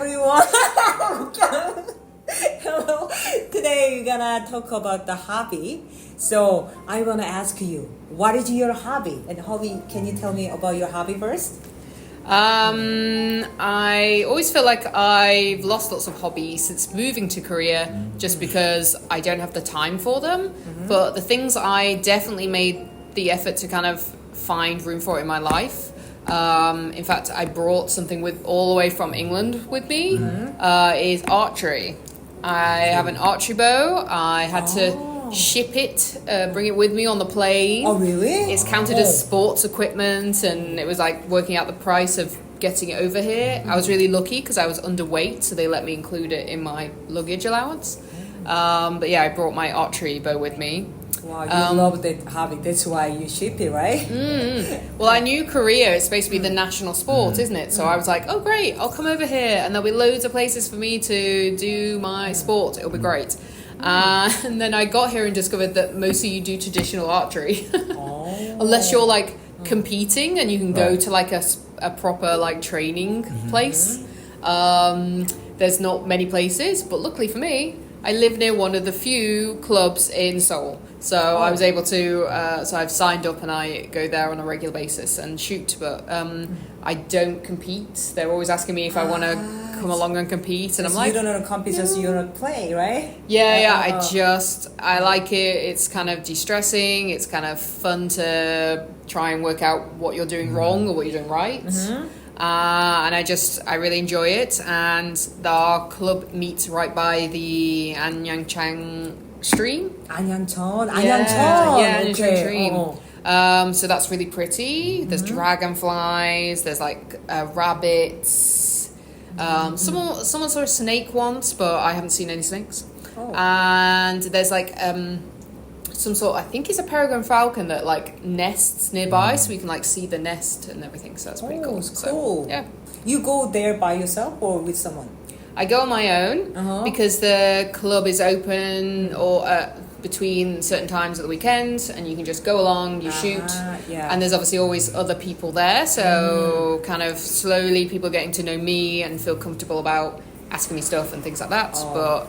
everyone. Hello. Today we're gonna talk about the hobby. So I wanna ask you, what is your hobby? And hobby, can you tell me about your hobby first? I always feel like I've lost lots of hobbies since moving to Korea just because I don't have the time for them. But the things I definitely made the effort to kind of find room for in my life. In fact, I brought something with all the way from England with me, is archery. I have an archery bow. I had to ship it, bring it with me on the plane. Oh, really? It's counted as sports equipment, and it was like working out the price of getting it over here. I was really lucky because I was underweight, so they let me include it in my luggage allowance. But yeah, I brought my archery bow with me. Wow, you love that hobby. That's why you ship it, right? Well, I knew Korea is supposed to be the national sport, isn't it? So I was like, oh, great, I'll come over here and there'll be loads of places for me to do my sport. It'll be great. And then I got here and discovered that most of you do traditional archery. Unless you're like competing and you can go to like a proper like training place. There's not many places, but luckily for me, I live near one of the few clubs in Seoul. So I was able to, so I've signed up and I go there on a regular basis and shoot, but I don't compete. They're always asking me if I want to come along and compete, and I'm like, you don't want to compete, just you want to play, right? Yeah, I like it. It's kind of de-stressing. It's kind of fun to try and work out what you're doing wrong or what you're doing right. And I really enjoy it. And our club meets right by the Anyangchang stream. Anyangchon. Yeah, Okay. Anyangchang stream. So that's really pretty. There's dragonflies. There's like rabbits. Someone saw a snake once, but I haven't seen any snakes. And there's like some sort, I think it's a peregrine falcon that like nests nearby, so we can like see the nest and everything. So that's pretty cool. It's cool. So, yeah. You go there by yourself or with someone? I go on my own because the club is open or between certain times of the weekend, and you can just go along, you shoot, and there's obviously always other people there. So kind of slowly people getting to know me and feel comfortable about asking me stuff and things like that. But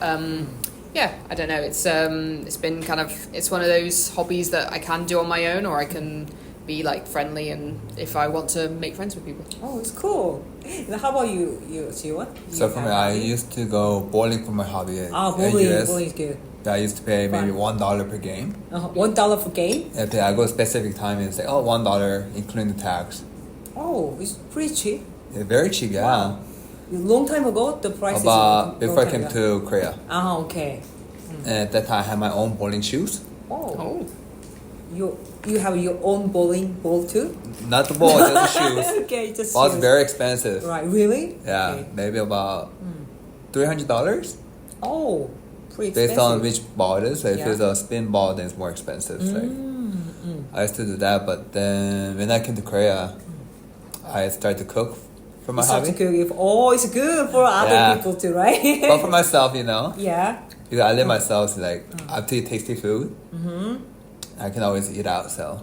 yeah, I don't know. It's been kind of, it's one of those hobbies that I can do on my own, or I can be like friendly and if I want to make friends with people. Oh, it's cool. How about you Jiwon? So for me, I used to go bowling for my hobby. Bowling is good. Yeah, I used to pay maybe $1 per game. $1 per game? If I go specific time and say, $1 including the tax. Oh, it's pretty cheap. Yeah, very cheap, yeah. Wow. Long time ago, the price About before I came to Korea. Okay. And at that time, I had my own bowling shoes. Oh. You have your own bowling ball too? Not the ball, just the shoes. Okay, just But it's shoes. very expensive. Right, really? Yeah, Okay. maybe about $300. Oh, pretty Based expensive. on which ball it is. So if Yeah. it's a spin ball, then it's more expensive. I used to do that, but then when I came to Korea, I started to cook for my hobby. It's good for other people too, right? But for myself, Yeah. because I live myself, so like I have to eat tasty food. I can always eat out, so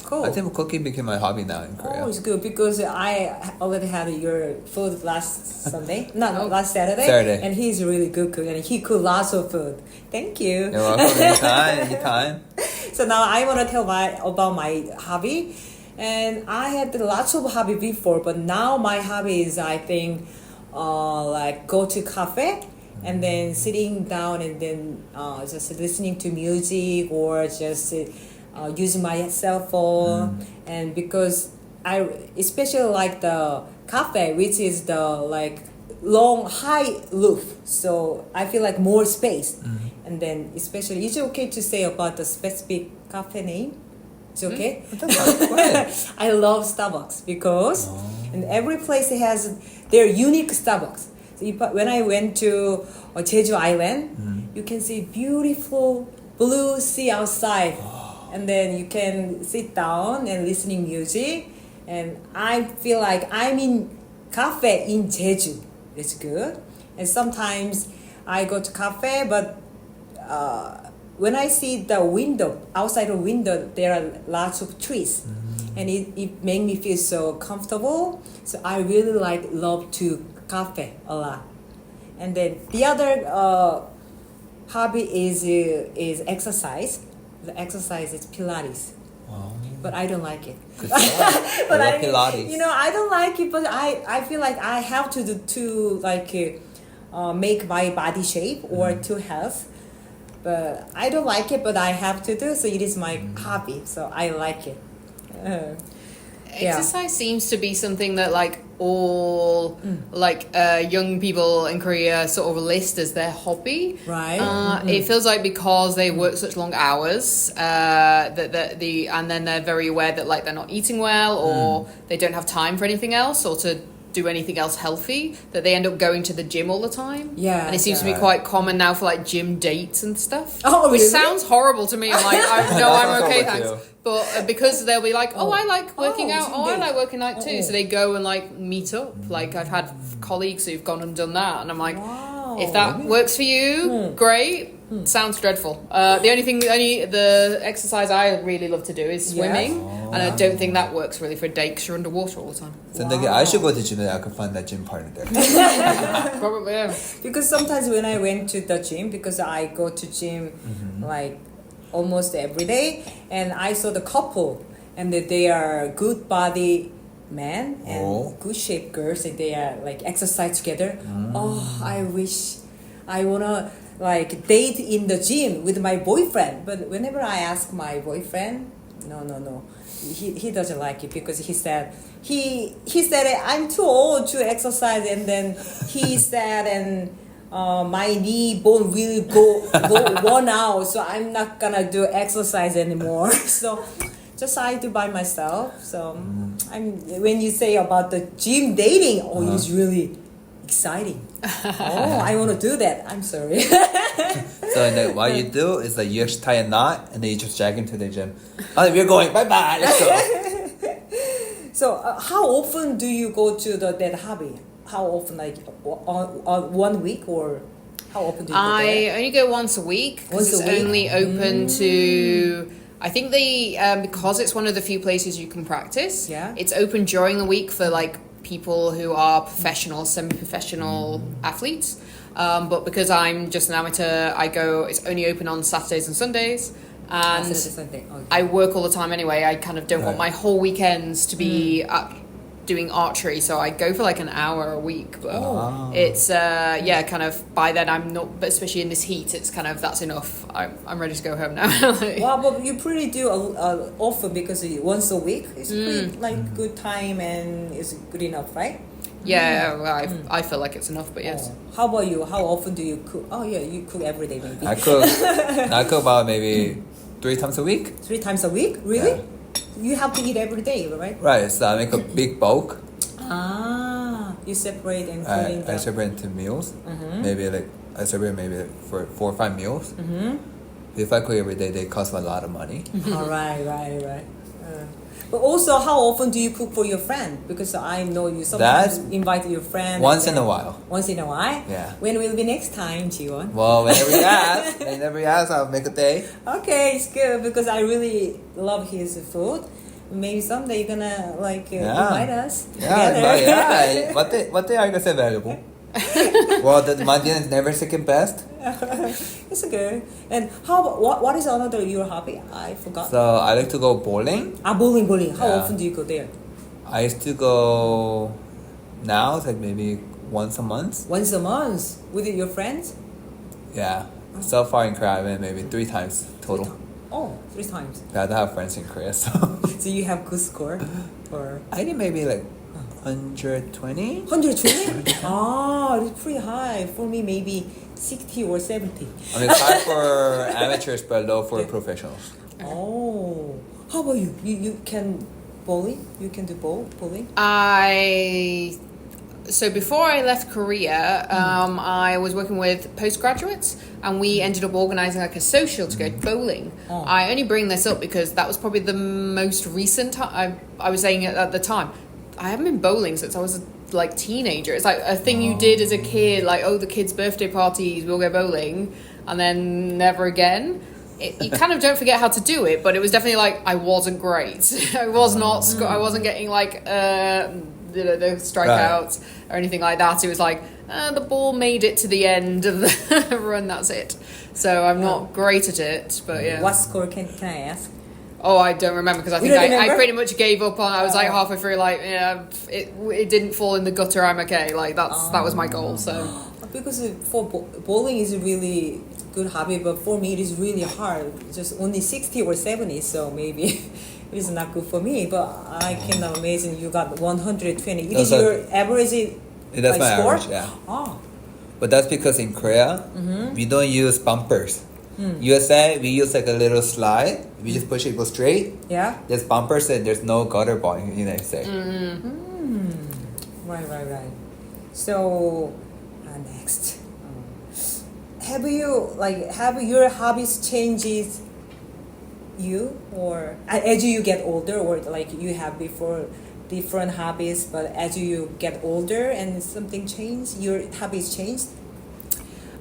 Cool. I think cooking became my hobby now in Korea. Oh, it's good because I already had your food last Sunday. No, last Saturday. Saturday. And he's a really good cook and he cooked lots of food. Thank you. You're welcome. Anytime. So now I want to tell about my hobby. And I had lots of hobby before, but now my hobby is, I think, like go to cafe and then sitting down and then just listening to music or just using my cell phone. And because I especially like the cafe, which is the like long high roof, so I feel like more space. And then especially, is it okay to say about the specific cafe name? It's okay? Go ahead. I love Starbucks because and every place has their unique Starbucks. So when I went to Jeju Island, you can see beautiful blue sea outside. And then you can sit down and listening music. And I feel like I'm in cafe in Jeju. It's good. And sometimes I go to cafe, but when I see the window, outside the window, there are lots of trees. And it made me feel so comfortable. So I really love to cafe a lot. And then the other hobby is exercise. The exercise is Pilates. Wow. But I don't like it. Good stuff. But I love Pilates. I don't like it, but I feel like I have to do to make my body shape or to health. But I don't like it, but I have to do, so it is my hobby, so I like it. Exercise seems to be something that like all young people in Korea sort of list as their hobby. Right. It feels like because they work such long hours, and then they're very aware that like they're not eating well or they don't have time for anything else or to do anything else healthy, that they end up going to the gym all the time. Yeah. And it seems to be quite common now for like gym dates and stuff. Oh, which really? sounds horrible to me. I'm like, I'm sounds okay, horrible thanks. too. But because they'll be like, oh, I like working out. gym Oh, I date. like working out too. Oh. So they go and like meet up. Like I've had colleagues who've gone and done that, and I'm like, Wow. if that works for you, great. Sounds dreadful. The exercise I really love to do is swimming, and I don't think that works really for a date because you're underwater all the time. Thinking I should go to gym and I could find that gym partner there. Probably. Yeah. Because sometimes when I went to the gym, because I go to gym like almost every day, and I saw the couple, and that they are good body men and good shape girls, and they are like exercise together. Oh, I wish I wanna like date in the gym with my boyfriend, but whenever I ask my boyfriend, no, he doesn't like it because he said I'm too old to exercise, and then he said and my knee bone will go worn out, so I'm not gonna do exercise anymore. So just I do by myself. So when you say about the gym dating, it is really exciting. I want to do that. I'm sorry. So then what you do is like you just tie a knot and then you just drag him to the gym. Oh, we're going. Bye bye. Let's go. So how often do you go to that hobby? How often, like on 1 week, or how often do you go I there? only go once a week because Once a it's week? only open to. I think they because it's one of the few places you can practice. Yeah. It's open during the week for like people who are professional, semi-professional athletes. But because I'm just an amateur, it's only open on Saturdays and Sundays. And Sunday. Okay. I work all the time anyway. I kind of don't want Right. my whole weekends to be doing archery, so I go for like an hour a week. But it's kind of by then I'm not. But especially in this heat, it's kind of that's enough. I'm ready to go home now. Like, Wow, but you pretty do often because once a week is pretty like good time and is good enough, right? yeah, well, I feel like it's enough. But yes. How about you? How often do you cook? Oh yeah, you cook every day maybe. I cook about maybe 3 times a week. 3 times a week? Really? Yeah. You have to eat every day, right? Right, so I make a big bulk. You separate and put in I separate into meals. Maybe like I separate maybe for 4 or 5 meals. If I cook every day, they cost a lot of money. All right. But also, how often do you cook for your friend? Because I know you sometimes invite your friend. Once in a while. Once in a while? Yeah. When will be next time, Jiwon? Well, whenever you ask, I'll make a day. Okay, it's good because I really love his food. Maybe someday you're gonna invite us together. Yeah. What day are you gonna say available? Well, my dinner is never second best. It's good. And how about, what is another your hobby? I forgot. So I like to go bowling. Bowling. How Yeah. often do you go there? I used to go. Now it's like maybe once a month. Once a month with your friends? Yeah. So far in Korea, I went maybe 3 times total. Oh, 3 times. I don't have friends in Korea, so So you have good score? Or I think maybe like 120. 120? It's pretty high. For me, maybe 60 or 70. I mean, high for amateurs, but low for professionals. Oh. How about you? You can bowling? You can do bowling? So before I left Korea, I was working with postgraduates, and we ended up organising like a social to go bowling. I only bring this up because that was probably the most recent. I was saying it at the time. I haven't been bowling since I was a teenager. It's like a thing you did as a kid, like the kids' birthday parties, we'll go bowling, and then never again. You kind of don't forget how to do it, but it was definitely I wasn't great. I was not. I wasn't getting the strikeouts or anything like that. It was like the ball made it to the end of the run. That's it. So I'm not great at it, but yeah. What score can I ask? Oh, I don't remember because I think I pretty much gave up on. I was like halfway through, like it didn't fall in the gutter. I'm okay. Like that was my goal. So because for bowling is a really good hobby, but for me it is really hard. Just only 60 or 70, so maybe it is not good for me. But I cannot imagine you got 120. It is your average. That's my score? average. Yeah. Oh. But that's because in Korea, we don't use bumpers. USA, we use like a little slide. We just push it, go straight. Yeah. There's bumpers and there's no gutter ball in the United States. Right. So, next. Have your hobbies changes you, or as you get older, or like you have before different hobbies, but as you get older and something changed, your hobbies changed?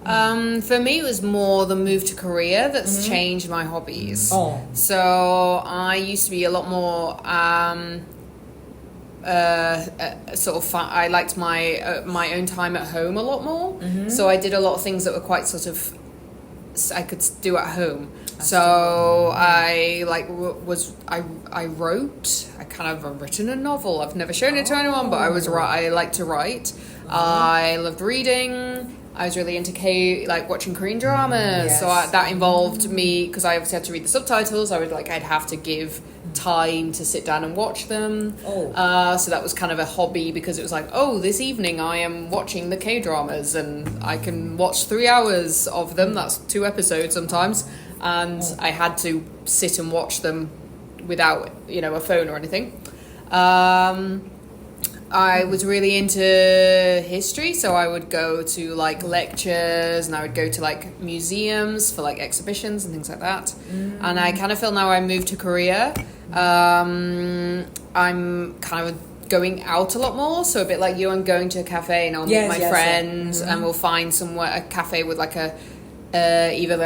For me, it was more the move to Korea that's changed my hobbies. Oh. So I used to be a lot more I liked my own time at home a lot more. So I did a lot of things that were quite sort of I could do at home. So I wrote. I kind of written a novel. I've never shown it to anyone, but I like to write. I loved reading. I was really into watching Korean dramas. Yes. So that involved me, because I obviously had to read the subtitles. I'd have to give time to sit down and watch them. So that was kind of a hobby, because it was like, this evening I am watching the K-dramas and I can watch 3 hours of them. That's 2 episodes sometimes. And I had to sit and watch them without, a phone or anything. I was really into history, so I would go to lectures, and I would go to museums for exhibitions and things like that. And I kind of feel now I moved to Korea, I'm kind of going out a lot more, so a bit like you, I'm going to a cafe and I'll meet my friends, and we'll find a cafe with either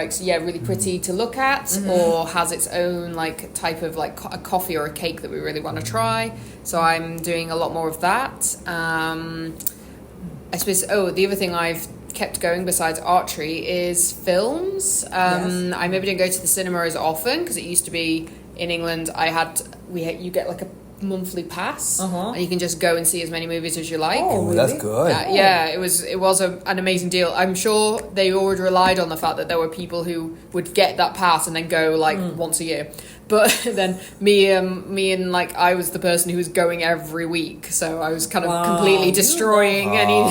really pretty to look at, or has its own type of a coffee or a cake that we really want to try. So I'm doing a lot more of that. I suppose the other thing I've kept going besides archery is films. I maybe didn't go to the cinema as often, because it used to be in England you get a monthly pass, and you can just go and see as many movies as you like. Really? That's good. Yeah, it was an amazing deal. I'm sure they already relied on the fact that there were people who would get that pass and then go once a year. But then me and I was the person who was going every week, so I was kind of completely destroying any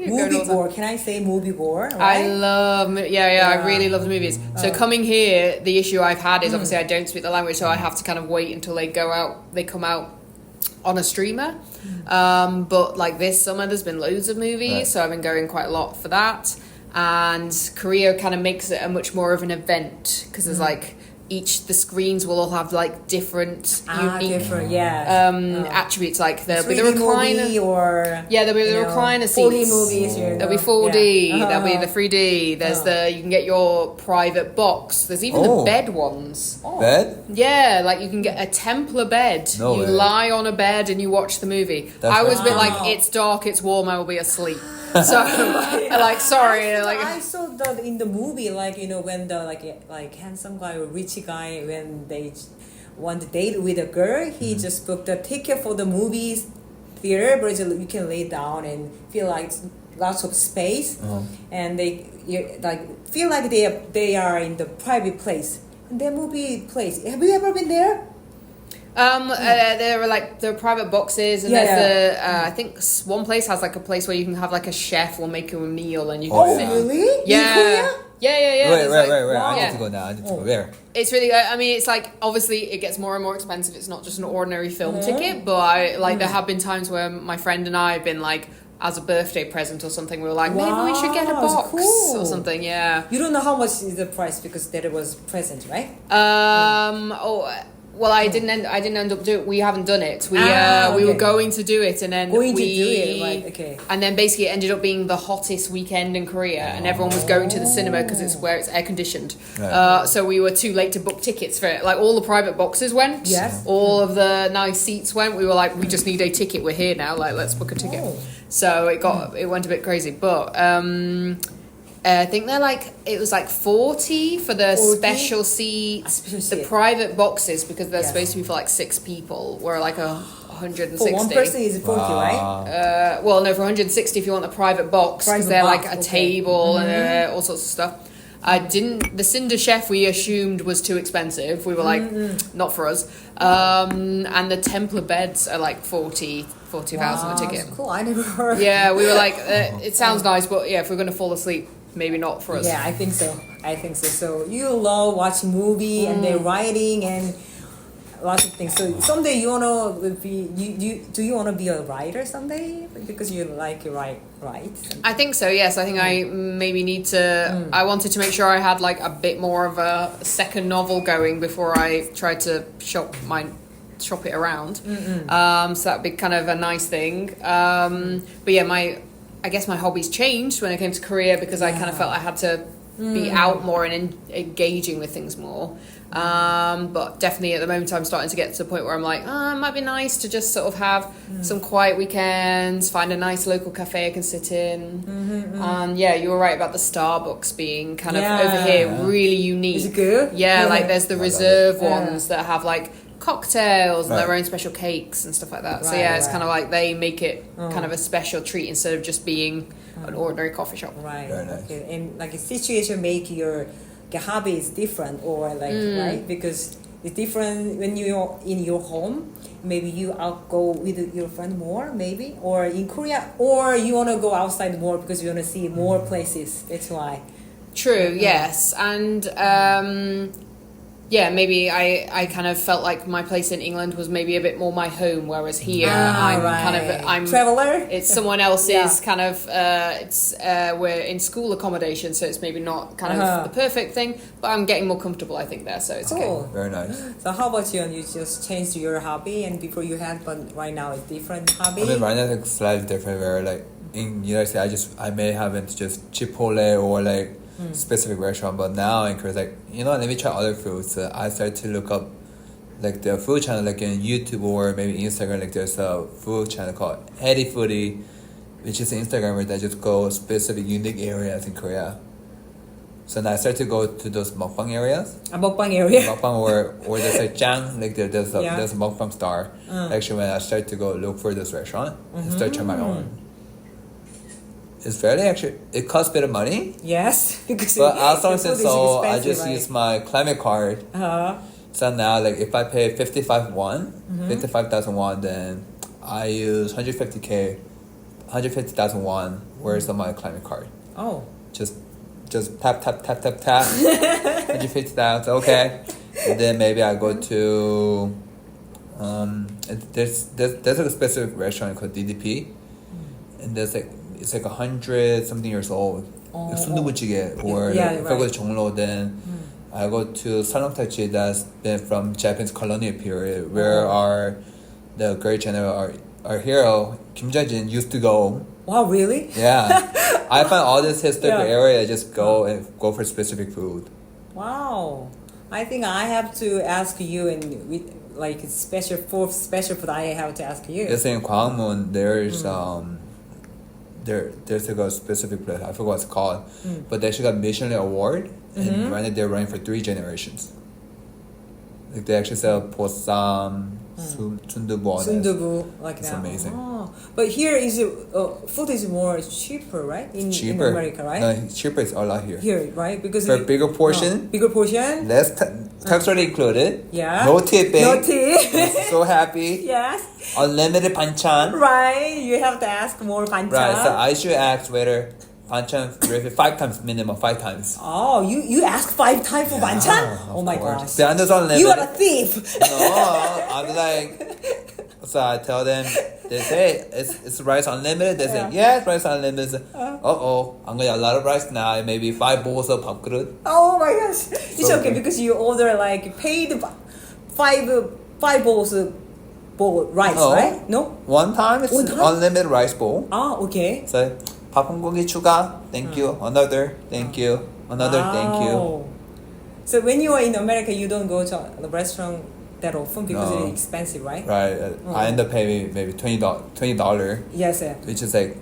movie bore. Can I say movie bore? Right? I love I really love the movies. So coming here, the issue I've had is obviously I don't speak the language, so I have to kind of wait until they come out on a streamer. But this summer there's been loads of movies, so I've been going quite a lot for that. And Korea kind of makes it a much more of an event, because there's the screens will all have different unique attributes. There'll be the recliner, there'll be the recliner seats. 4D movies. There'll be 4D. There'll be the 3D. There's you can get your private box. There's even the bed ones. Bed? Yeah, you can get a Templar bed. No you way. lie on a bed and you watch the movie. I was a bit it's dark, it's warm, I will be asleep. So sorry. I saw that in the movie, when the handsome guy or rich guy, when they want to date with a girl, he just booked a ticket for the movies theater, but you can lay down and feel lots of space, and they feel like they are in the private place. And the movie place. Have you ever been there? There are private boxes, and there's I think one place has a place where you can have a chef will make you a meal, and you can sit. Really? Yeah. In Korea? Yeah. Wait. Wow. I need to go now. I need to go there. It's really. I mean, it's obviously it gets more and more expensive. It's not just an ordinary film ticket, but there have been times where my friend and I have been as a birthday present or something, we were maybe we should get a box or something. Yeah. You don't know how much is the price because that was present, right? Well, I didn't end up doing. We haven't done it. We okay. were going to do it, and then To do it, right? Okay. And then basically it ended up being the hottest weekend in Korea, and everyone was going to the cinema because it's where it's air conditioned. Right. So we were too late to book tickets for it. Like all the private boxes went. Yes. All of the nice seats went. We were like, we just need a ticket. We're here now. Like, let's book a ticket. Oh. So it went a bit crazy, but. I think it was like 40 for the 40? special seats. Special The seat. private boxes, because they're Yes. supposed to be for like 6 people, were like 160. For one person is 40, right? Well, no, for 160 if you want the private box, because Private they're box, like a okay. table and all sorts of stuff. The Cinder Chef we assumed was too expensive. We were like, not for us. And the Templar beds are like 40,000 a ticket. That's cool. I never heard. Yeah, we were like, it sounds nice, but yeah, if we're going to fall asleep, maybe not for us. Yeah, I think so. So you love watching movie and then writing and lots of things. So someday you wanna be do you wanna be a writer someday because you like to write? I think so. Yes, I think I maybe need to. I wanted to make sure I had like a bit more of a second novel going before I tried to shop it around. So that'd be kind of a nice thing. But yeah, I guess my hobbies changed when I came to Korea because I kind of felt I had to be out more and engaging with things more. But definitely at the moment I'm starting to get to the point where I'm like, it might be nice to just sort of have some quiet weekends, find a nice local cafe I can sit in. And yeah, you were right about the Starbucks being kind of over here really unique. Is it good? Yeah, like there's the reserve Yeah. ones that have like cocktails and their own special cakes and stuff like that. So yeah, it's kind of like they make it kind of a special treat instead of just being an ordinary coffee shop. Right. Very nice. Okay. And like a situation make your hobby is different or like right because it's different when you're in your home. Maybe you go with your friend more, maybe, or in Korea, or you want to go outside more because you want to see more places. That's why. True. Yes, and yeah, maybe I kind of felt like my place in England was maybe a bit more my home, whereas here I'm traveler. It's someone else's kind of. We're in school accommodation, so it's maybe not kind of the perfect thing, but I'm getting more comfortable, I think, there, so it's okay. Very nice. So how about you? And you just changed your hobby, and before you had, but right now it's different hobby. I mean, right now it's slightly different. Where like in United States, I may have it just Chipotle or like specific restaurant, but now in Korea, like let me try other foods. So I started to look up like the food channel, like in YouTube or maybe Instagram. Like there's a food channel called Eddie Foodie, which is an Instagrammer that just go specific unique areas in Korea. So now I started to go to those mukbang areas. A mukbang area. Mukbang or there's like Jang, like there's a mukbang star. Actually, when I started to go look for this restaurant and start trying my own. It's fairly actually, it costs a bit of money. Yes, because but as long as the food is so, I expensive, just right? use my climate card. So now, like, if I pay 55,000 won, then I use 150,000 won. Where's on my climate card? Oh, just tap 150,000. Okay, and then maybe I go to there's like a specific restaurant called DDP, and there's like. It's like 100 something years old. 순두부찌개 or if I go to Jonglo, then I go to Salongtachi that's been from Japanese colonial period where the great general our hero Kim Jong-un used to go. Wow, really? Yeah, I find all this historical area. I just go for specific food. Wow, I think I have to ask you and like special food. I have to ask you. It's in Gwanghmun. There's there's like a specific place, I forgot what it's called, but they actually got Michelin award, and right now they're running for 3 generations. Like they actually sell 보쌈, sundubu, like it's that. amazing. Oh. But here is food is more cheaper, right? In America, right? No, cheaper is a lot here. Here, right? Because for bigger portion, less tax already included. Yeah. No tipping. No tip. So happy. Yes. Unlimited banchan. Right. You have to ask more banchan. Right. So I should ask whether banchan 5 times minimum, 5 times. Oh, you ask 5 times for banchan? Oh my course. gosh. The others unlimited. You are a thief. No, I'm like. So I tell them, they say, it's rice unlimited? They say, yes, rice unlimited. I'm going to get a lot of rice now, maybe 5 bowls of 밥그릇. Oh my gosh. It's So okay because you order like paid five bowls of bowl rice, Oh. right? No? One time it's One time? unlimited rice bowl. Ah, okay. So 밥 한 공기 추가. Thank you. Another. Thank you. Another. Thank you. Wow. So when you are in America, you don't go to the restaurant that often because No. it's expensive, right? Right. I end up paying maybe $20, Yes, sir. which is like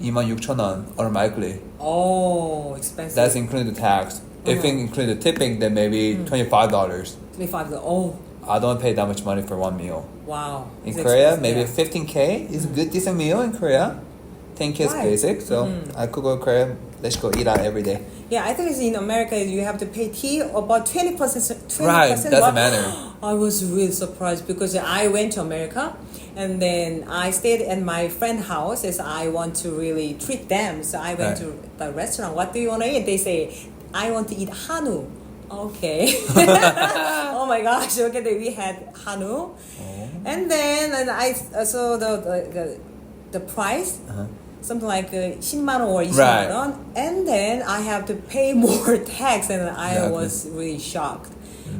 26,000원 automatically. Oh, expensive. That's including the tax. If you include the tipping, then maybe $25. $25. Oh, I don't pay that much money for one meal. wow. In It's Korea, expensive, maybe yeah. 15K is a good decent meal in Korea. 10K is Right. basic, so I could go to Korea. Let's go eat out every day. Yeah, I think it's in America you have to pay tea about 20%. 20%. Right, doesn't What? matter. I was really surprised because I went to America and then I stayed at my friend's house as I want to really treat them. So I went Right. to the restaurant. What do you want to eat? They say, I want to eat Hanu. Okay. Oh my gosh. Okay, then we had Hanu. And then and I saw the price. Something like 10만 원 or 20만 원. And then I have to pay more tax and I Exactly. was really shocked.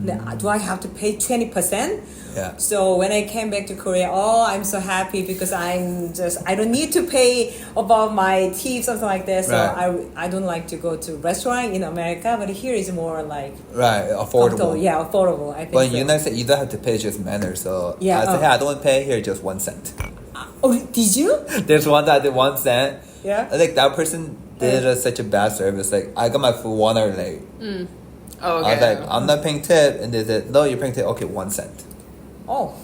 Do I have to pay 20%? Yeah. So when I came back to Korea, I'm so happy because I don't need to pay about my tips, something like that. So Right. I don't like to go to restaurant in America, but here is more like Right, affordable. comfortable. Yeah, affordable. I think. But in so. the United States, you don't have to pay just manner. So Yeah, I said, oh. hey, I don't want to pay here just 1 cent. Oh, did you? There's one that I did 1 cent. Yeah. I think that person did such a bad service. Like I got my food 1 hour late. Oh, okay. I was like, I'm not paying tip, and they said, no, you're paying tip. Okay, 1 cent. Oh,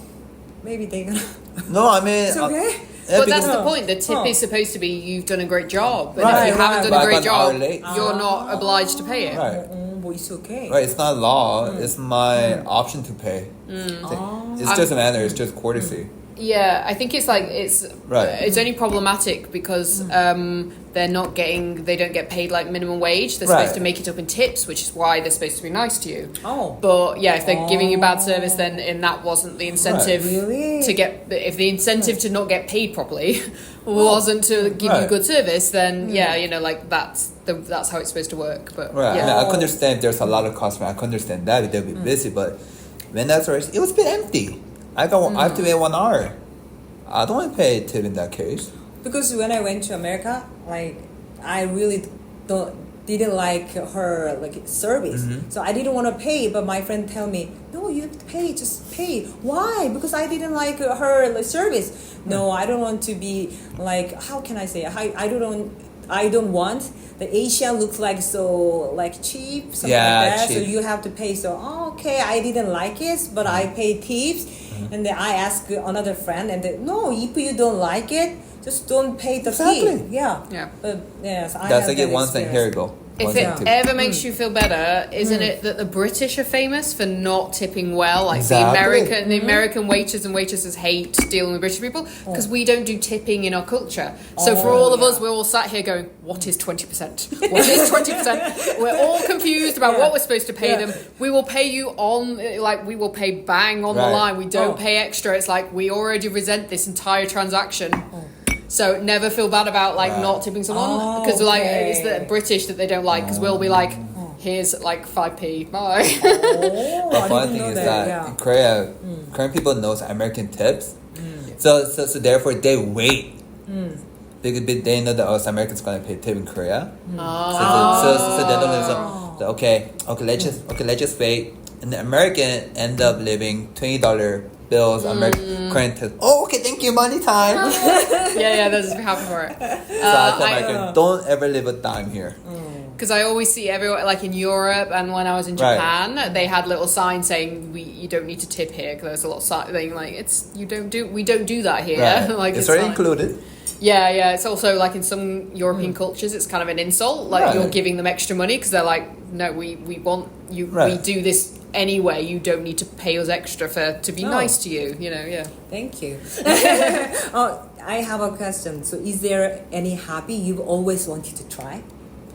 maybe they're gonna. No, I mean, It's okay. yeah, But that's because- the point. The tip Oh. is supposed to be you've done a great job. And Right, if you haven't right, done a right. great But an hour job, late. you're not obliged to pay it. Right. But it's okay. Right, it's not law. It's my option to pay. It's just a manner. It's just courtesy. Yeah, I think it's Right. it's only problematic because they don't get paid like minimum wage. They're Right. supposed to make it up in tips, which is why they're supposed to be nice to you. Oh. But yeah, if they're giving you bad service, then that wasn't the incentive Really? to get. If the incentive to not get paid properly wasn't to give you Right. good service, then yeah, that's how it's supposed to work. But Right. yeah. I mean, I can understand there's a lot of customers. I can understand that they'll be busy, but when that's right, it was a bit empty. I have to wait 1 hour. I don't want to pay a tip in that case. Because when I went to America, like I really didn't like her service, so I didn't want to pay. But my friend tell me, no, you have to pay. Just pay. Why? Because I didn't like her service. No, I don't want to be like. How can I say? I don't want the Asian looks like so cheap, something Yeah, like that. So cheap. you have to pay. So okay, I didn't like it, but I paid tips, and then I asked another friend, and they, no, if you don't like it, just don't pay the Exactly. tip. Yeah. Yeah. But yes, I That's have like it that 1 cent. Here you go. If 1 it cent tip. ever makes you feel better, isn't it that the British are famous for not tipping well? Like Exactly. the American waiters and waitresses hate dealing with British people because we don't do tipping in our culture. So for all of us, we're all sat here going, "What is 20%? What is 20%?" We're all confused about what we're supposed to pay them. We will pay you we will pay bang on the Right. line. We don't pay extra. It's like we already resent this entire transaction. So never feel bad about not tipping someone because okay. it's the British that they don't like because we'll be like, here's 5p, bye. Oh, The I funny didn't thing know is that Yeah. in Korea, Korean people knows American tips, so therefore they wait. Because they know that Americans gonna pay tip in Korea. So they don't listen. So, okay, let's just wait. And the American end up leaving $20 bills. American Korean tips. Oh, okay, thank you, money time. yeah, they're just happy for it. So I tell American, don't ever leave a dime here. Because I always see everywhere, like in Europe and when I was in Right. Japan, they had little signs saying you don't need to tip here. Because there's a lot of saying like we don't do that here. Right. like it's already fine. included. Yeah. It's also like in some European cultures, it's kind of an insult. Like Right. you're giving them extra money because they're like, no, we want you. Right. We do this anyway. You don't need to pay us extra to be No. nice to you. You know, yeah. Thank you. I have a question. So, is there any hobby you've always wanted to try,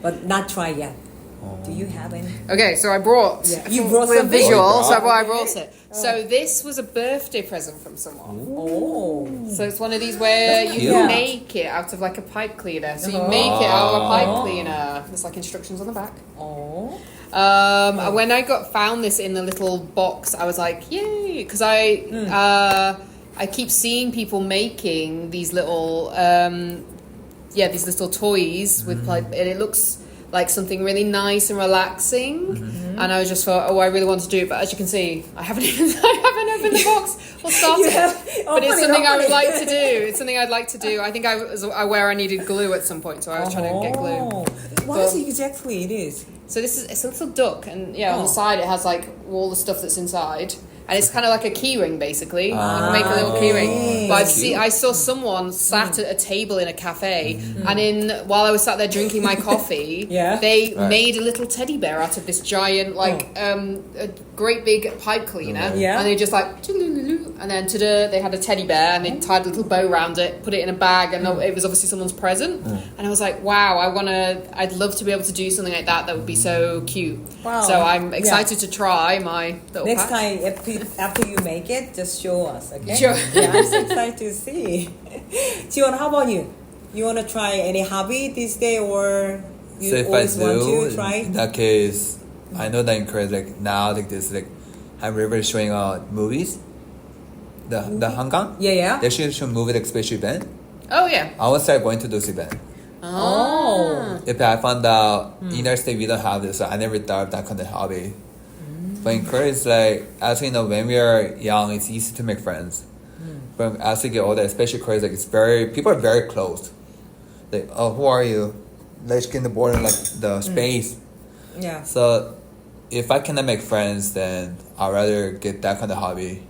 but not try yet? Do you have any? Okay, so I brought You brought with a something? visual, Oh, so I okay. brought it. So this was a birthday present from someone. Oh. So it's one of these where That's you cute. make it out of like a pipe cleaner. So you Oh. make it out of a pipe cleaner. There's like instructions on the back. Oh. When I found this in the little box, I was like, yay! Because I keep seeing people making these little these little toys with pipe, and it looks like something really nice and relaxing. And I just thought, I really want to do it, but as you can see, I haven't opened the box or started. But it's something I would like to do. It's something I'd like to do. I think I was aware I needed glue at some point, so I was trying to get glue. What is it exactly it is? So it's a little duck, and on the side it has like all the stuff that's inside. And it's kind of like a key ring, basically. You can make a little key ring. But I saw someone sat at a table in a cafe, and while I was sat there drinking my coffee, they made a little teddy bear out of this giant, a great big pipe cleaner. And they just like, and then they had a teddy bear, and they tied a little bow around it, put it in a bag, and it was obviously someone's present. And I was like, wow, I'd love to be able to do something like that. That would be so cute. Wow. So I'm excited to try my little Next pack. time, after you make it, just show us, okay? Sure. Yeah, I'm so excited to see. Jiwon, how about you? You want to try any hobby this day, or you So if I always want do, to try? in that case, I know that in Korea, like now, like this, like I'm really showing out movies. The Hangang. Yeah. They should show movie like special event. Oh yeah. I will start going to those events. Oh. If I found out in United States we don't have this, so I never thought of that kind of hobby. But in Korea, it's like, as you know, when we are young, it's easy to make friends. But as we get older, especially Korea, it's like people are very close. Like, oh, who are you? Let's get in the border, like the space. Yeah. So if I cannot make friends, then I'd rather get that kind of hobby.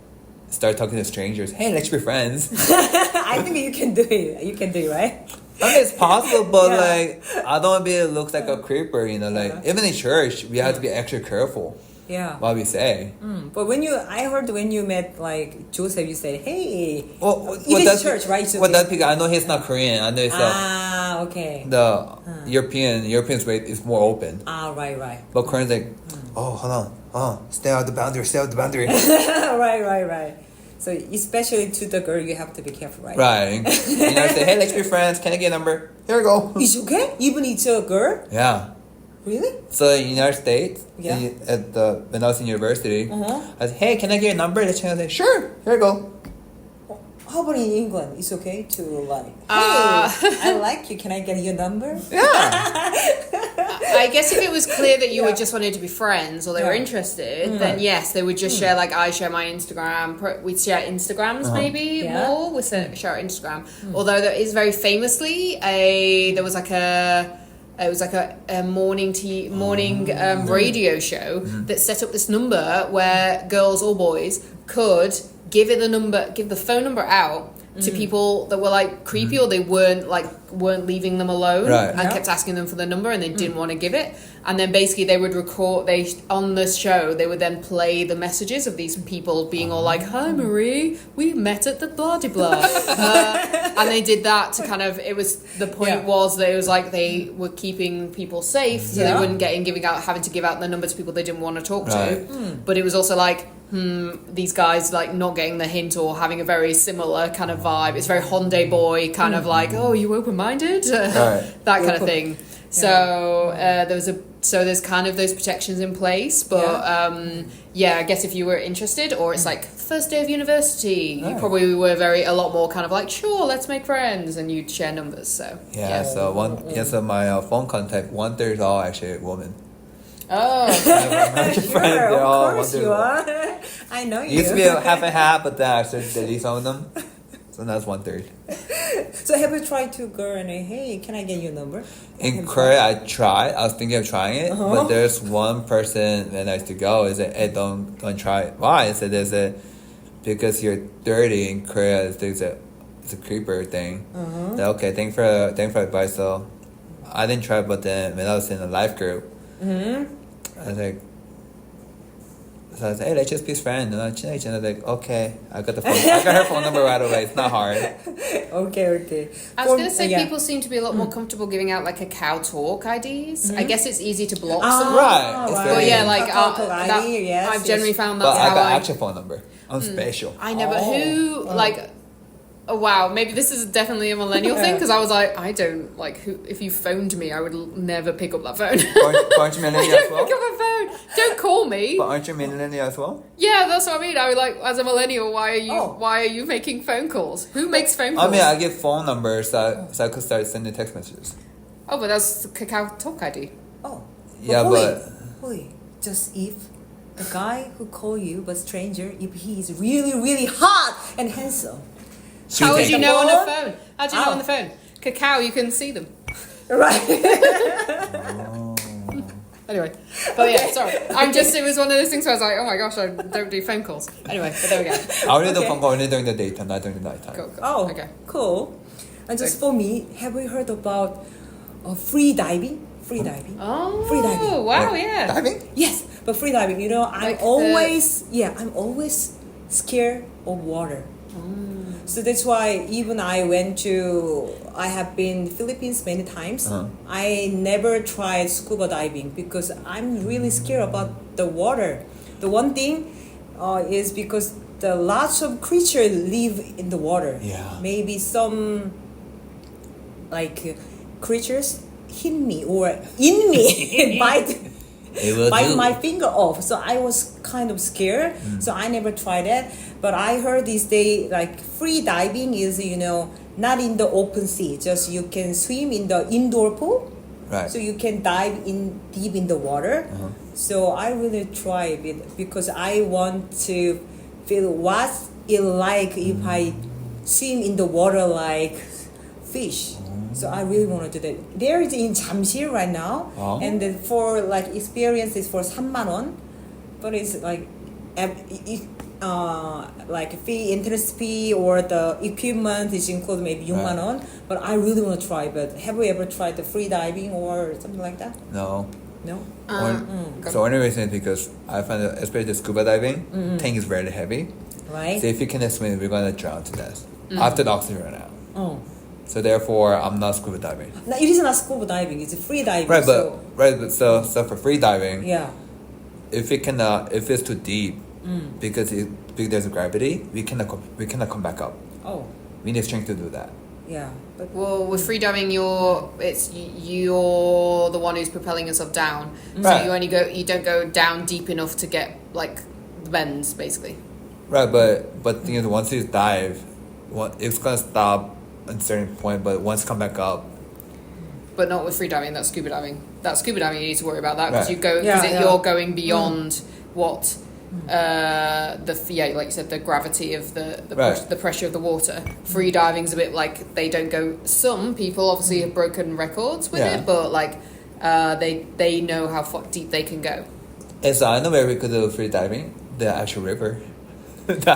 Start talking to strangers. Hey, let's be friends. I think you can do it. You can do it, right? I mean, it's possible, but Yeah. like, I don't want to be look like a creeper, you know. Like, even in church, we have to be extra careful Yeah. what we say. But I heard when you met like Joseph, you said, "Hey." Well, Even in church, right? It's What okay. that because I know he's not Korean. I know it's Okay. the Europeans way is more open. Right. But Koreans like, oh, hold on, stay out the boundary. right. So especially to the girl, you have to be careful, right? Right. You know, say, hey, let's be friends. Can I get a number? Here we go. It's okay? Even it's a girl? Yeah. Really? So in the United States, Yeah. when I was in university, Uh-huh. I said, hey, can I get your number? The channel said, sure, here you go. How about in England? It's okay to like, hey, I like you. Can I get your number? Yeah. I guess if it was clear that you were just wanted to be friends or they were Yeah. interested, then yes, they would just share, like I share my Instagram. We'd share Instagrams maybe Yeah. more. We'd share our Instagram. Although there is very famously there was like a morning radio show that set up this number where girls or boys could give the phone number out to people that were like creepy or they weren't leaving them alone Right. and kept asking them for the number and they didn't want to give it, and then basically they would on the show they would then play the messages of these people being all like, hi Marie, we met at the blah de blah and they did that to kind of, it was the point was that it was like they were keeping people safe so they wouldn't get in having to give out the number to people they didn't want to talk to, but it was also like these guys like not getting the hint or having a very similar kind of vibe. It's very Hyundai boy kind of like, oh, you open-minded? That kind of thing. So there's kind of those protections in place, but I guess if you were interested or it's like first day of university, you probably were a lot more kind of like, sure, let's make friends, and you'd share numbers. So So my phone contact 1/3 is all actually women. Oh, Sure, of course you are. I know It you. used to be half and half, but then I started deleting some of them. So that's 1/3. So have you tried to girl and hey, can I get your number? In Korea, I tried. I was thinking of trying it, but there's one person when I used to go. Is that, hey, don't try it. Why? I said because you're 30 in Korea. It's a creeper thing. Said, okay, thanks for advice. So I didn't try, but then when I was in a life group, I was like, So I was like, hey, let's just be friends. And I'm like, okay, I got her phone number right away. It's not hard. Okay. I was going to say people seem to be a lot more comfortable giving out like Kakao Talk IDs. I guess it's easy to block someone. Right. It's But yeah, like Kakao Talk ID, yes, I've generally found But that's I how got actual phone number. I'm special. I know, but who like? Oh wow, maybe this is definitely a millennial thing because I was like, I don't like who. If you phoned me, I would never pick up that phone. Aren't you millennial as well? Pick up a phone. Don't call me. But aren't you millennial as well? Yeah, that's what I mean. I was like, as a millennial, why are you making phone calls? Who makes phone calls? I mean, I get phone numbers so I could start sending text messages. Oh, but that's Kakao Talk ID. Oh. Yeah, Holy, just if the guy who call you, but stranger, if he is really, really hot and handsome. How would you know on a phone? How do you know Oh. on the phone? Kakao, you can see them. Right. Anyway, but yeah, sorry. It was one of those things where I was like, oh my gosh, I don't do phone calls. Anyway, but there we go. I only do phone call only during the daytime, not during the nighttime. Go. Oh, Okay. cool. And just for me, have you heard about free diving? Free diving. Oh, Free diving. wow, Like, yeah. Diving? Yes, but free diving. You know, Like I'm always scared of water. So that's why even I have been Philippines many times. I never tried scuba diving because I'm really scared about the water. The one thing is because the lots of creatures live in the water. Yeah. Maybe some like creatures hit me or in me bite my finger off. So I was kind of scared. So I never tried it. But I heard these days like free diving is, not in the open sea. Just you can swim in the indoor pool. Right. So you can dive in deep in the water. So I really try it because I want to feel what it like if I swim in the water like fish. So I really want to do that. There is in Jamsil right now, and then for like experience is for 3만 원, but it's like fee, entrance fee or the equipment is included maybe 6만 원. But I really want to try. But have you ever tried the free diving or something like that? No. No. So only reason is because I find that especially the scuba diving tank is very heavy. Right. So if you cannot swim, we're gonna drown to death after the oxygen run out. Oh. So therefore, I'm not scuba diving. No, it is not scuba diving. It's free diving. Right, but so for free diving, yeah. if it's too deep, because there's gravity, we cannot come back up. Oh. We need strength to do that. Yeah. But Well, with free diving, you're the one who's propelling yourself down. So Right. you don't go down deep enough to get like the bends, basically. Right, but the thing is, once you dive, it's gonna stop at a certain point, but once come back up. But not with free diving. That's scuba diving. That's scuba diving. You need to worry about that because Right. you're going beyond what like you said, the gravity of the pressure of the water. Free diving's a bit like they don't go. Some people obviously have broken records with it, but like they know how deep they can go. And so I know where we could do free diving. The actual river. The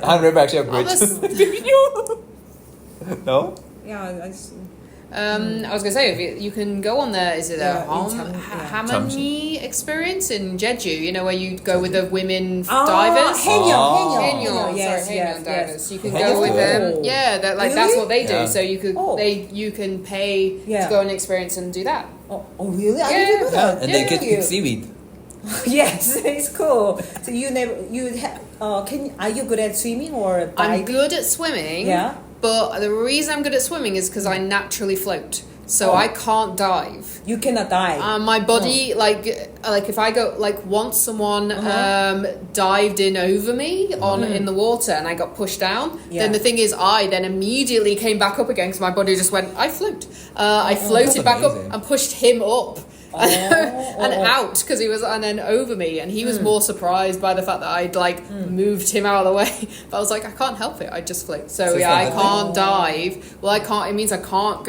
Han River actually a bridge. No. yeah, I was gonna say if you can go on there. Is it Yeah, a in Hamani experience in Jeju? You know where you go with the women Oh, divers. Haenyeo. Yes, Yes. divers. You can Haenyeo. go with them. Oh. Yeah, that's Really? what they do. Yeah. So you can pay Yeah. to go and experience and do that. Oh, really? I Yeah. didn't know that. And they get Really? seaweed. Yes, it's cool. So are you good at swimming or diving? I'm good at swimming. Yeah. But the reason I'm good at swimming is because I naturally float. So I can't dive. You cannot dive. My body, like if I go, like once someone dived in over me in the water and I got pushed down, then the thing is I then immediately came back up again because my body just went, I float. I floated back up amazing. and pushed him up. And out because he was and then over me and he was more surprised by the fact that I'd moved him out of the way. But I was like, I can't help it, I just float. So it's yeah, I like- can't dive. Well, it means I can't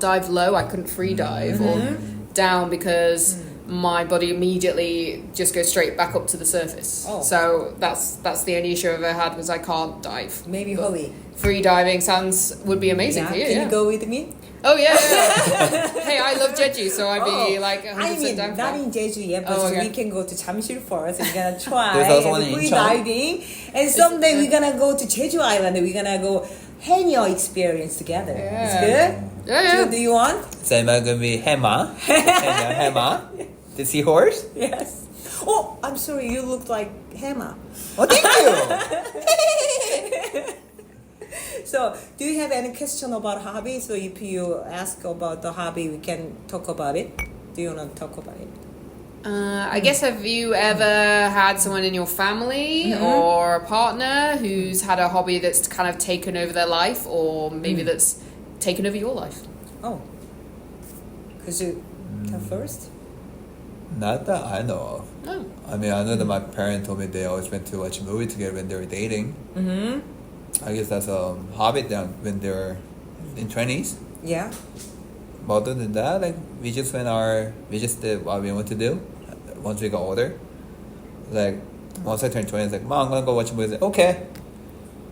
dive low. I couldn't free dive or down because my body immediately just goes straight back up to the surface. So that's the only issue I've ever had was I can't dive. Maybe Holly. Free diving would be amazing for you. Can Yeah. you go with me? Oh yeah. Hey, I love Jeju, so I'd be like 100% I mean, down for not that. in Jeju yet, but Oh, okay. we can go to Jamsil first. We're gonna try There's also one in free Incheon. diving, and someday we're gonna go to Jeju Island. We're gonna go Hanyo experience together. Yeah. It's good. Yeah. So do you want? So am I gonna be Hema? Hema? The seahorse? Yes. Oh, I'm sorry. You look like Hema. Oh, thank you. So, do you have any question about hobby? So, if you ask about the hobby, we can talk about it. Do you want to talk about it? I guess, have you ever had someone in your family or a partner who's had a hobby that's kind of taken over their life, or maybe that's taken over your life? Oh, could you tell first? Not that I know of. No. I mean, I know that my parents told me they always went to watch a movie together when they were dating. Mm-hmm. I guess that's a hobby then when they were in 20s. Yeah. But other than that, like we just did what we want to do once we got older. Like once I turned 20, it's like, Mom, I'm gonna go watch a movie. Like, okay.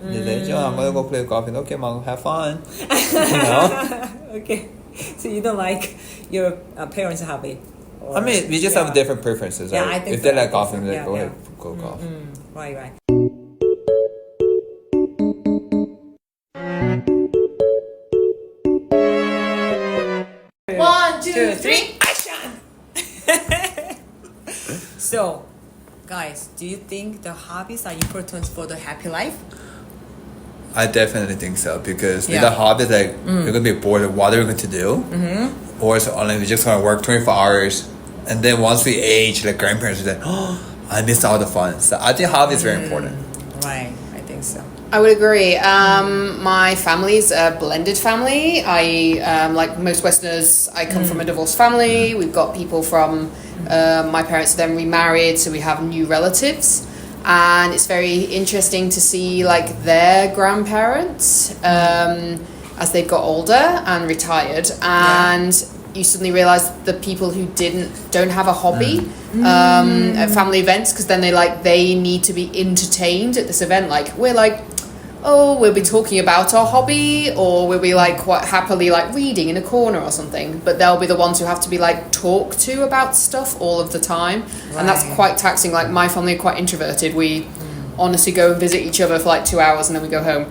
They said, Jiwon, I'm gonna go play golf. And okay, Mom, have fun. You know? Okay. So you don't like your parents' hobby? Or- I mean, we just have different preferences. Yeah, Right? I think if they so. like golfing, like Yeah, go yeah. ahead, go golf. Right, right. One, Two, three, action! So, guys, do you think the hobbies are important for the happy life? I definitely think so because Yeah. with the hobbies, like we're gonna be bored of what are we going to do, or so only we just gonna work 24 hours, and then once we age, like grandparents are like, oh, I missed all the fun. So I think hobby is very important. Right, I think so. I would agree. My family's a blended family. I like most Westerners. I come from a divorced family. We've got people from my parents then remarried, so we have new relatives, and it's very interesting to see like their grandparents as they've got older and retired, and you suddenly realize the people who don't have a hobby at family events, because then they need to be entertained at this event. Like we're like, oh, we'll be talking about our hobby, or we'll be like quite happily like reading in a corner or something, but they'll be the ones who have to be like talked to about stuff all of the time. And that's Right. quite taxing. Like my family are quite introverted. We honestly go and visit each other for like 2 hours and then we go home.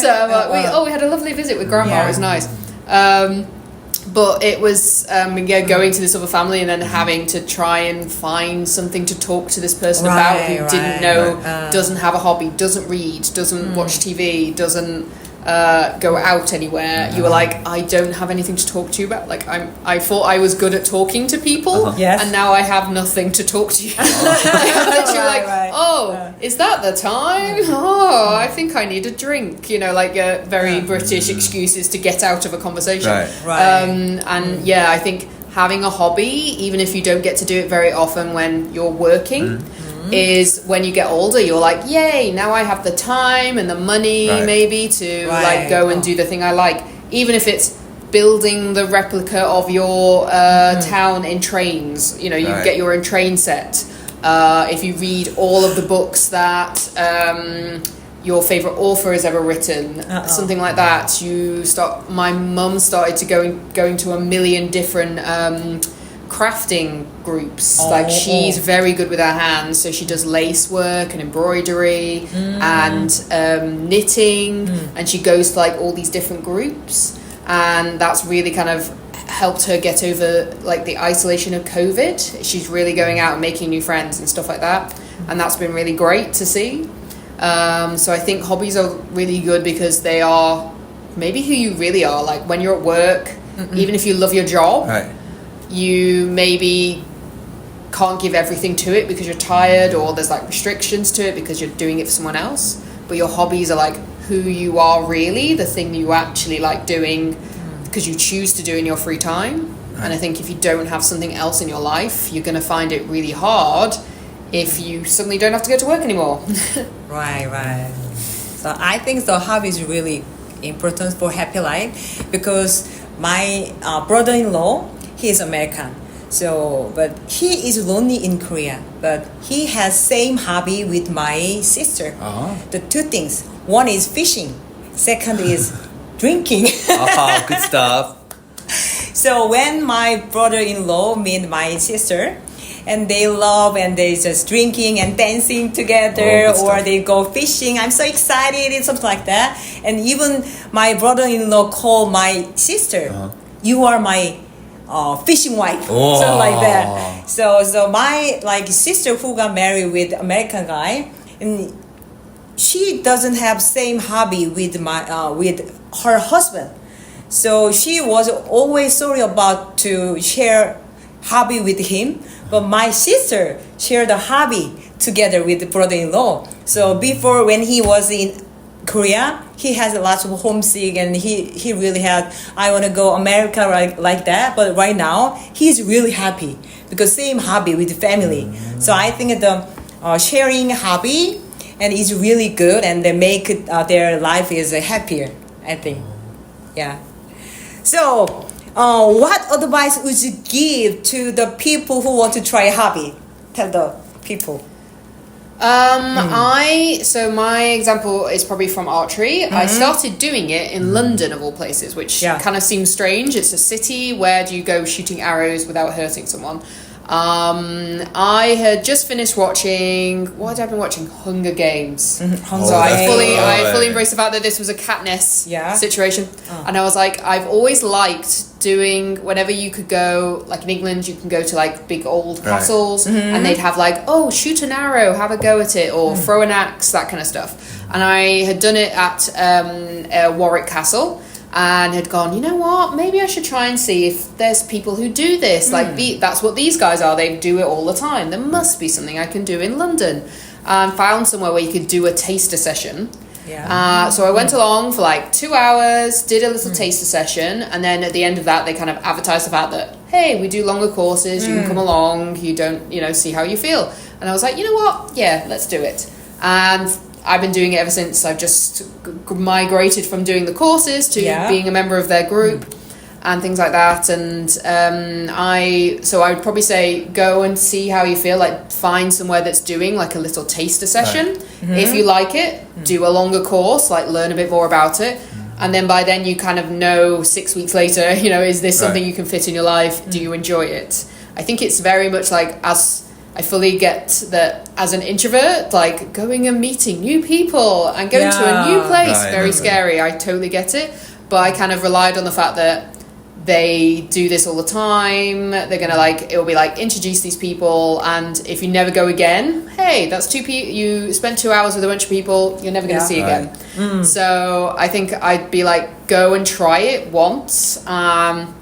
So we had a lovely visit with grandma. Yeah. It was nice. But it was going to this other family and then having to try and find something to talk to this person about who Right, didn't right. know, doesn't have a hobby, doesn't read, doesn't watch TV, doesn't go out anywhere. You were like, I don't have anything to talk to you about. Like I thought I was good at talking to people, Yes. and now I have nothing to talk to you. That you're like, Right. oh, is that the time? Oh, I think I need a drink. You know, like very British excuses to get out of a conversation. Right. Right. And yeah, I think having a hobby, even if you don't get to do it very often when you're working, is when you get older, you're like, yay, now I have the time and the money Right. maybe to Right. like go and do the thing I like, even if it's building the replica of your town in trains. You know, you Right. get your own train set. If you read all of the books that your favorite author has ever written, something like that. My mum started to going to a million different crafting groups. Like she's very good with her hands, so she does lace work and embroidery and knitting, and she goes to like all these different groups, and that's really kind of helped her get over like the isolation of COVID. She's really going out and making new friends and stuff like that, and that's been really great to see. So I think hobbies are really good because they are maybe who you really are. Like when you're at work, even if you love your job, Right. you maybe can't give everything to it because you're tired, or there's like restrictions to it because you're doing it for someone else. But your hobbies are like who you are really, the thing you actually like doing because you choose to do in your free time. And I think if you don't have something else in your life, you're going to find it really hard if you suddenly don't have to go to work anymore. Right, right. So I think the hobby is really important for happy life, because my brother-in-law, he is American. So, but he is lonely in Korea. But he has same hobby with my sister. Uh-huh. The two things. One is fishing. Second is drinking. Good stuff. So when my brother-in-law met my sister, and they love and they just drinking and dancing together, good or stuff. they go fishing. I'm so excited and something like that. And even my brother-in-law called my sister, "You are my fishing wife," Oh. something like that. So my like sister who got married with American guy, and she doesn't have same hobby with with her husband. So she was always sorry about to share hobby with him, but my sister shared a hobby together with the brother-in-law. So before, when he was in Korea, he has a lot of homesick, and he really had, I want to go America like that. But right now he's really happy because same hobby with the family. So I think the sharing hobby and is really good, and they make their life is happier, I think. Yeah. So what advice would you give to the people who want to try a hobby? Tell the people. So my example is probably from archery. I started doing it in London of all places, which kind of seems strange. It's a city. Where do you go shooting arrows without hurting someone? I had just finished watching. What had I been watching? Hunger Games. So I fully embraced the fact that this was a Katniss situation, and I was like, I've always liked doing whenever you could go, like in England, you can go to like big old castles, and they'd have like, oh, shoot an arrow, have a go at it, or throw an axe, that kind of stuff. And I had done it at Warwick Castle. And had gone, you know what, maybe I should try and see if there's people who do this. Like, that's what these guys are. They do it all the time. There must be something I can do in London. And found somewhere where you could do a taster session. So I went along for like 2 hours, did a little taster session. And then at the end of that, they kind of advertised the fact that, hey, we do longer courses. You can come along. You don't, see how you feel. And I was like, you know what? Yeah, let's do it. And I've been doing it ever since. I've just migrated from doing the courses to being a member of their group and things like that. And I would probably say go and see how you feel. Like find somewhere that's doing like a little taster session. If you like it, do a longer course, like learn a bit more about it. And then by then you kind of know 6 weeks later, is this something you can fit in your life? Do you enjoy it? I think it's very much like I fully get that as an introvert, like going and meeting new people and going to a new place, very scary. I totally get it. But I kind of relied on the fact that they do this all the time. They're going to it'll be like introduce these people. And if you never go again, hey, that's two people. You spent 2 hours with a bunch of people you're never going to see again. So I think I'd be like, go and try it once. And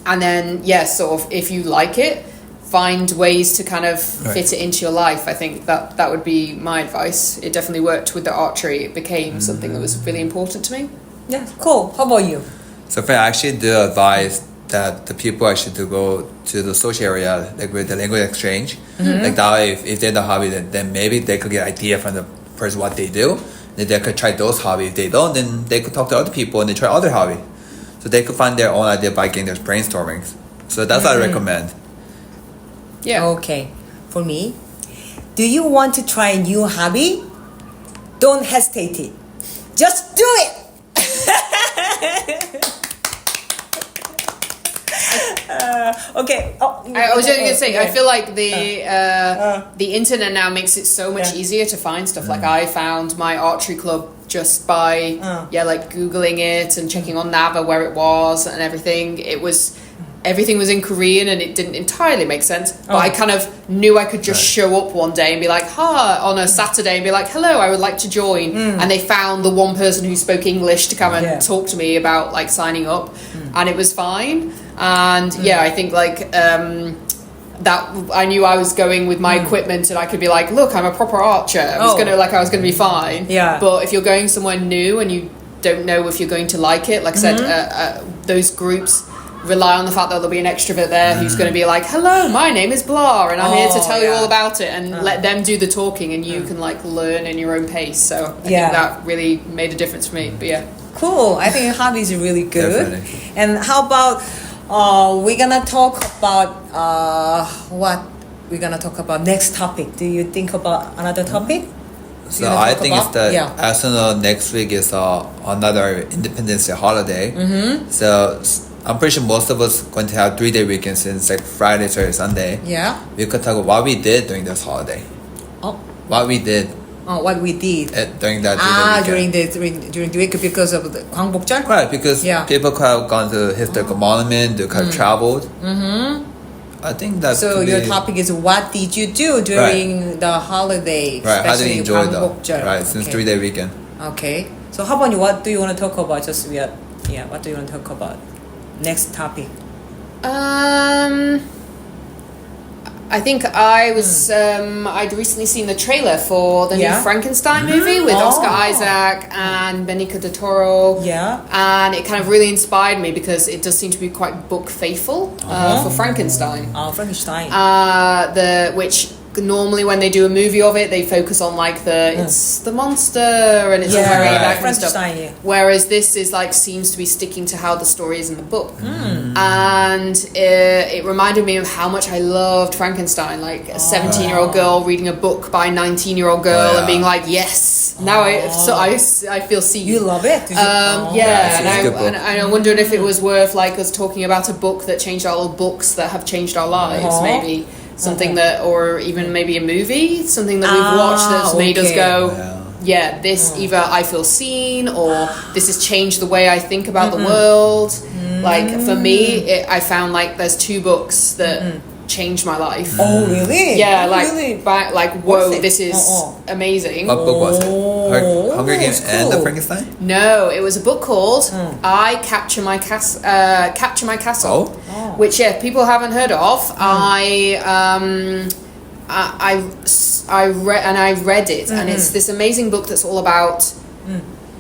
then, sort of, if you like it, find ways to kind of fit it into your life. I think that would be my advice. It definitely worked with the archery. It became something that was really important to me. Yeah, cool. How about you? So I actually do advise that the people actually to go to the social area, like with the language exchange. Like that way, if they're the hobby, then maybe they could get idea from the person what they do. Then they could try those hobbies. If they don't, then they could talk to other people and they try other hobby. So they could find their own idea by getting their brainstorming. So that's what I recommend. Yeah. Okay. For me, do you want to try a new hobby? Don't hesitate it. Just do it. Okay. I was just going to say, I feel like the internet now makes it so much easier to find stuff. Like I found my archery club just by like Googling it and checking on Nava where it was and everything. Everything was in Korean and it didn't entirely make sense. But I kind of knew I could just show up one day and be like, on a Saturday and be like, hello, I would like to join. And they found the one person who spoke English to come and talk to me about like signing up. And it was fine. And I think like that I knew I was going with my equipment and I could be like, look, I'm a proper archer. I was gonna be fine. Yeah. But if you're going somewhere new and you don't know if you're going to like it, like I said, those groups rely on the fact that there'll be an extrovert there who's going to be like, hello, my name is blah and I'm here to tell you all about it, and let them do the talking and you can like learn in your own pace. So I think that really made a difference for me. But cool. I think hobbies are really good. Definitely. And how about we're gonna talk about what we're gonna talk about next topic. Do you think about another topic? So I think it's that as soon as next week is another Independence Day holiday. So I'm pretty sure most of us going to have 3-day weekends since like Friday, Saturday, Sunday. Yeah. We could talk about what we did during this holiday. Oh. What we did. Oh, what we did. During that 3-day during weekend. the week because of the 광복절? Right, because people could have gone to historical monument, they could have traveled. I think that. So your topic is what did you do during the holiday? Right, how do you enjoy that? 광복절. Right, since 3-day weekend. Okay. So how about you? What do you want to talk about? What do you want to talk about? Next topic. I think I was I'd recently seen the trailer for the new Frankenstein movie with Oscar Isaac and Benicio del Toro. Yeah. And it kind of really inspired me because it does seem to be quite book faithful for Frankenstein. Frankenstein. Which normally when they do a movie of it, they focus on like it's the monster and it's all very that kind of stuff. Yeah. Whereas this is like seems to be sticking to how the story is in the book, and it reminded me of how much I loved Frankenstein. Like a 17-year-old girl reading a book by a 19-year-old girl and being like, yes, now I feel seen. You love it? And I wondered if it was worth like us talking about a book that changed our books that have changed our lives, maybe. Something that, or even maybe a movie, something that we've watched that's made us go, this either I feel seen or this has changed the way I think about the world. Like for me, I found like there's 2 books that changed my life. Oh really? Yeah, like really? Whoa, this is amazing. What book was it? Hunger Games and the Frankenstein? No, it was a book called I Capture My Castle, which people haven't heard of. I read it, and it's this amazing book that's all about.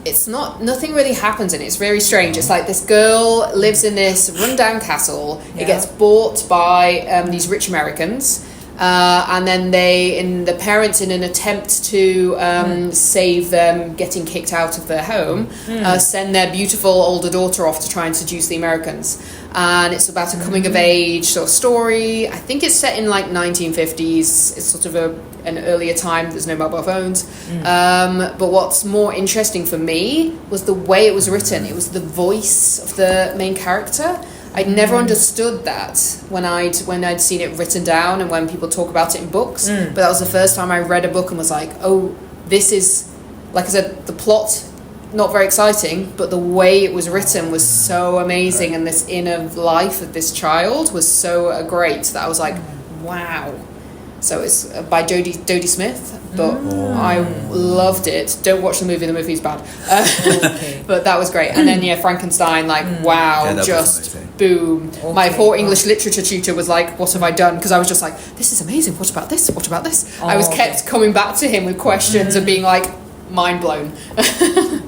It's nothing really happens in it. It's very strange. It's like this girl lives in this rundown castle. It gets bought by these rich Americans, and then the parents, in an attempt to save them getting kicked out of their home, send their beautiful older daughter off to try and seduce the Americans. And it's about a coming of age sort of story. I think it's set in like 1950s. It's sort of an earlier time. There's no mobile phones. But what's more interesting for me was the way it was written. It was the voice of the main character. I'd never understood that when I'd seen it written down and when people talk about it in books. But that was the first time I read a book and was like, oh, this is, like I said, the plot, not very exciting, but the way it was written was so amazing, and this inner life of this child was so great that I was like, wow. So it's by Jodie Smith, but I loved it. Don't watch the movie's bad. But that was great. And then Frankenstein, like wow, just boom. Okay. My poor English literature tutor was like, what have I done? Because I was just like, this is amazing, what about this? What about this? I was kept coming back to him with questions and being like, mind blown.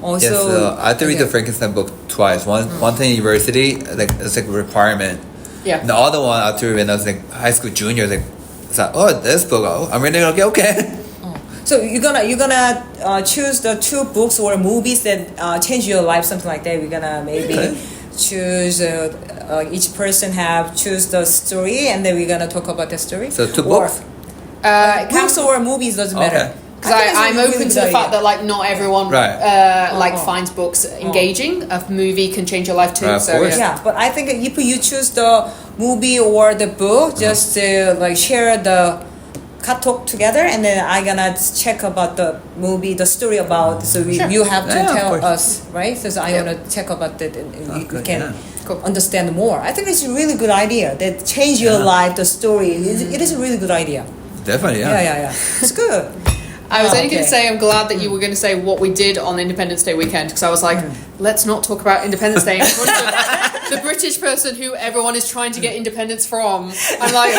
Also, I had to read the Frankenstein book twice. One thing in university, like it's like a requirement. Yeah. And the other one I had to read when I was like high school junior, like it's like, oh, this book, I'm reading it, okay. So you're gonna choose the 2 books or movies that change your life, something like that. We're gonna maybe choose each person choose the story, and then we're gonna talk about the story. So 2 books. Books or movies doesn't matter. Because I'm open to the fact that like not everyone finds books engaging. A movie can change your life too. But I think if you choose the movie or the book, just like share the katok together, and then I'm gonna check about the movie, the story about. So you have to tell us, right? So I wanna check about that, and we can understand more. I think it's a really good idea that change your life. The story, it is a really good idea. Definitely, yeah. It's good. I was only going to say I'm glad that you were going to say what we did on Independence Day weekend, because I was like, let's not talk about Independence Day in front of the British person who everyone is trying to get independence from. I'm like,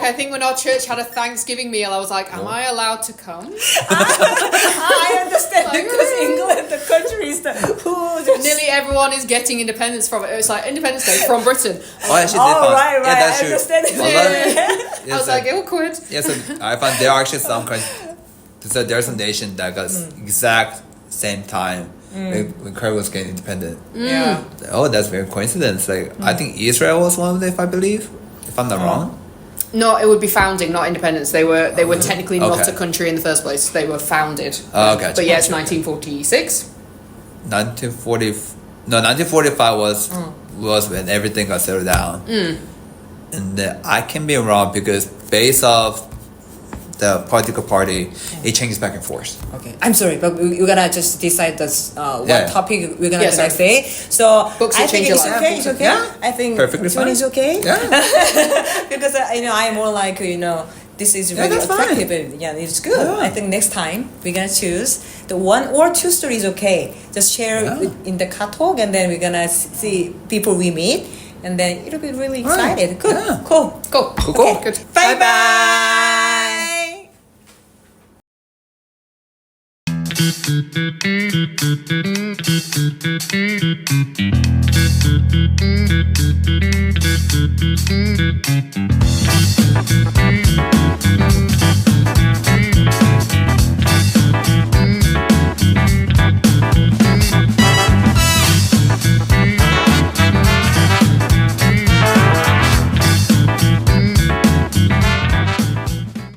I think when our church had a Thanksgiving meal, I was like, am I allowed to come? I understand, because England, the country is nearly everyone is getting independence from it. It's like Independence Day from Britain. Right. Yeah, that's I understand. I was like, awkward. Yeah, so I found there are actually some countries. So there's a nation that got exact same time when Korea was getting independent. Yeah. Oh, that's very coincidence. Like I think Israel was one of them, if I believe, if I'm not wrong. No, it would be founding, not independence. They were technically not Okay. a country in the first place. They were founded. Oh, gotcha. But yeah, it's Gotcha. 1946. 1945 was when everything got settled down. And I can be wrong because based off the political party, it changes back and forth. Okay, I'm sorry, but we're gonna just decide this what Yeah. topic we're gonna Yeah, do next sorry. day. So Books I will think change it's your life. okay. It's okay. Yeah. I think Perfectly Jiwon fine. is okay. Yeah. Because I'm more like this is Yeah, really that's fine. attractive. And, yeah, it's good. Yeah. I think next time we're gonna choose the 1 or 2 stories. Okay, just share Yeah. in the talk, and then we're gonna see people we meet, and then it'll be really Right. excited. Good, Yeah. cool. Cool. Cool. Good. Bye bye.